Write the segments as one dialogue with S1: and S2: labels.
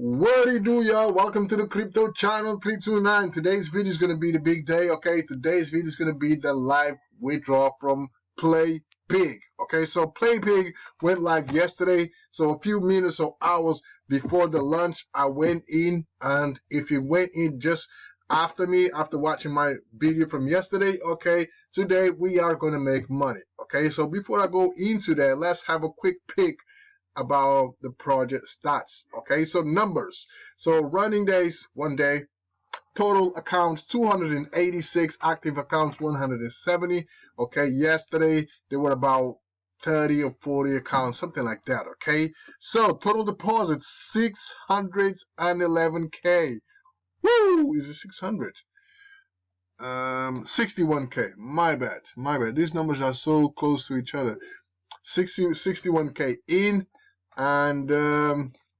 S1: What do you do, y'all? Welcome to the crypto channel 329. Today's video is going to be the big day, okay? Today's video is going to be the live withdrawal from Play Big, okay? So Play Big went live yesterday, so a few minutes or hours before the launch, I went in, and if you went in just after me, after watching my video from yesterday, okay, today we are going to make money, okay? So before I go into that, let's have a quick pick about the project stats. Okay, so numbers. So running days, 1 day. Total accounts 286, active accounts 170. Okay, yesterday there were about 30 or 40 accounts, something like that. Okay, so total deposits 611k. Woo! Is it 600? 61k. My bad. These numbers are so close to each other. 61k in and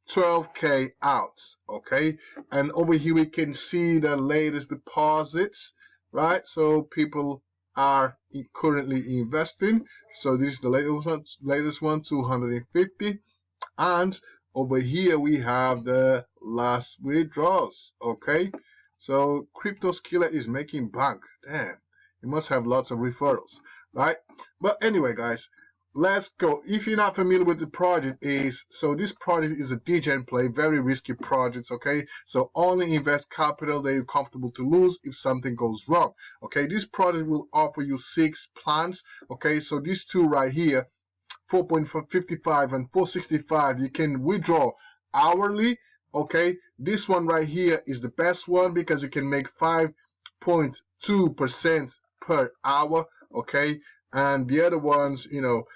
S1: 12k out. Okay, and over here we can see the latest deposits, right? So people are currently investing. So this is the latest one 250, and over here we have the last withdrawals. Okay, so Crypto Skiller is making bank. Damn, it must have lots of referrals, right? But anyway, guys, let's go. If you're not familiar with the project, this project is a degen play, very risky projects, okay? So only invest capital that you're comfortable to lose if something goes wrong, okay? This project will offer you 6 plans, okay? So these two right here, 4.55 and 465, you can withdraw hourly, okay? This one right here is the best one because you can make 5.2% per hour, okay? And the other ones, you know,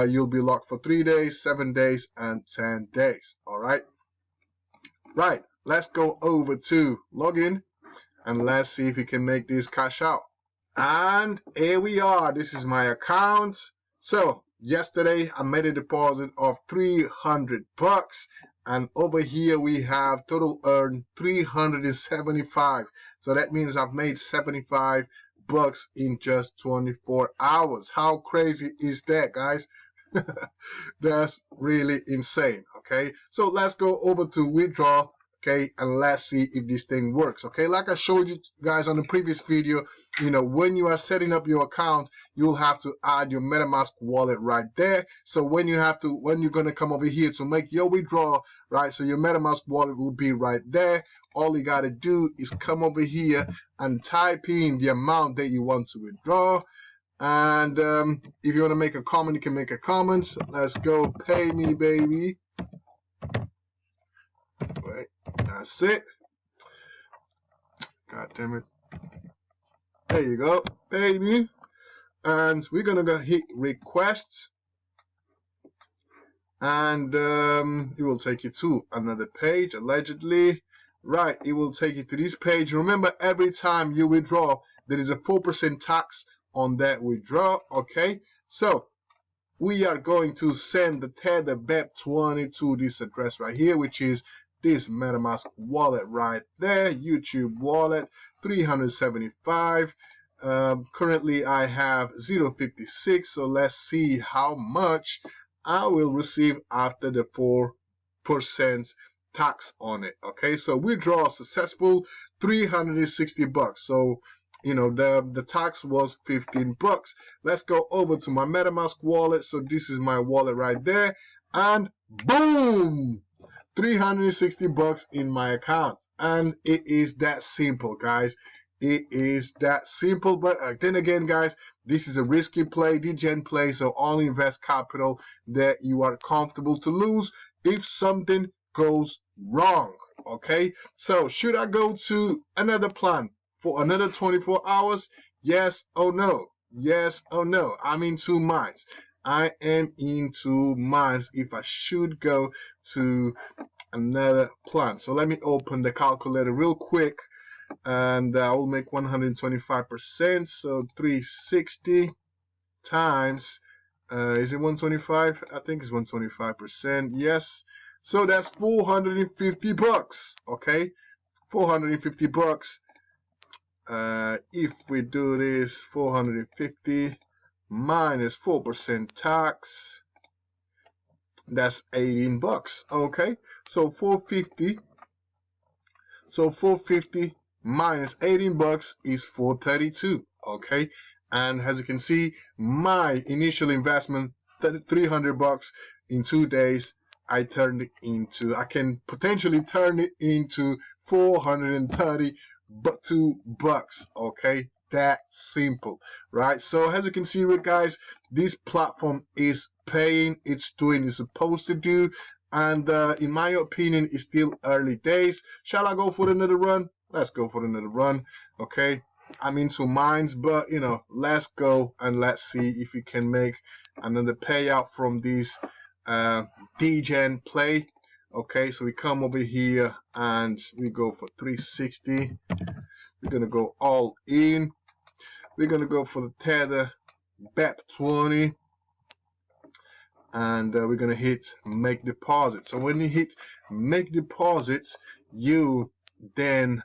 S1: you'll be locked for 3 days, 7 days, and 10 days. All right. Right. Let's go over to login and let's see if we can make this cash out. And here we are. This is my account. So yesterday I made a deposit of 300 bucks, and over here we have total earned 375. So that means I've made 75 bucks in just 24 hours. How crazy is that, guys? That's really insane. Okay, so let's go over to withdraw, okay, and let's see if this thing works. Okay, like I showed you guys on the previous video, you know, when you are setting up your account, you'll have to add your MetaMask wallet right there. So when you're gonna come over here to make your withdrawal, right, so your MetaMask wallet will be right there. All you gotta do is come over here and type in the amount that you want to withdraw. And if you want to make a comment, you can make a comment. So let's go. Pay me, baby. Wait, that's it. God damn it. There you go. Pay me. And we're gonna go hit request, and it will take you to another page, allegedly. Right, it will take you to this page. Remember, every time you withdraw, there is a 4% tax on that withdraw. Okay, so we are going to send the Tether BEP20 to this address right here, which is this MetaMask wallet right there, YouTube wallet, 375. Currently I have 0.56, so let's see how much I will receive after the 4% tax on it. Okay, so withdrawal successful, 360 bucks. So you know, the tax was 15 bucks. Let's go over to my MetaMask wallet. So this is my wallet right there, and boom, 360 bucks in my account. And it is that simple, guys. It is that simple. But then again, guys, this is a risky play, degen play, so only invest capital that you are comfortable to lose if something goes wrong. Okay, so should I go to another plan for another 24 hours? Yes or no? Yes or no? I'm in 2 minds. I am in 2 minds if I should go to another plan. So let me open the calculator real quick, and I will make 125%. So 360 times, is it 125? I think it's 125%. Yes. So that's 450 bucks. Okay, 450 bucks. If we do this, 450 minus 4% tax, that's 18 bucks. Okay, so 450 So 450 minus 18 bucks is 432. Okay, and as you can see, my initial investment 300 bucks in 2 days, I can potentially turn it into 432 bucks. Okay, that simple, right? So as you can see, guys, this platform is paying. It's doing it's supposed to do, and in my opinion, it's still early days. Shall I go for another run? Let's go for another run. Okay, I'm into mines, but you know, let's go and let's see if we can make another payout from this degen play. Okay, so we come over here and we go for 360. We're gonna go all in. We're gonna go for the tether BEP20, and we're gonna hit make deposit. So when you hit make deposits, you then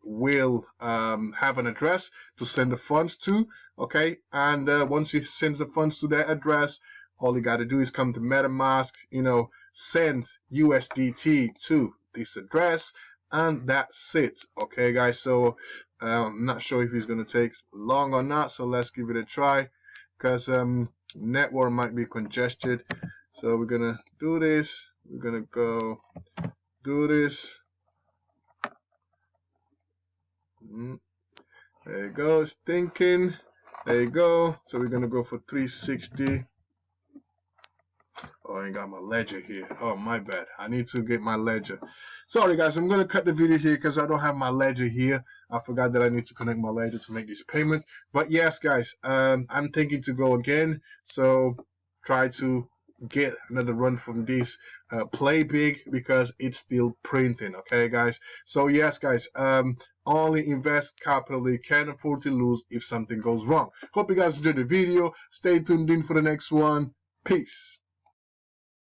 S1: will have an address to send the funds to. Okay, and once you send the funds to that address, all you got to do is come to MetaMask, you know, send USDT to this address, and that's it. Okay, guys, so I'm not sure if it's going to take long or not, so let's give it a try, because network might be congested. So we're going to do this. We're going to go do this. There you go, it's thinking. There you go. So we're going to go for 360. Oh, I ain't got my ledger here. Oh, my bad. I need to get my ledger. Sorry, guys. I'm going to cut the video here because I don't have my ledger here. I forgot that I need to connect my ledger to make this payment. But yes, guys, I'm thinking to go again. So try to get another run from this play big because it's still printing. Okay, guys. So yes, guys, only invest capital you can afford to lose if something goes wrong. Hope you guys enjoyed the video. Stay tuned in for the next one. Peace.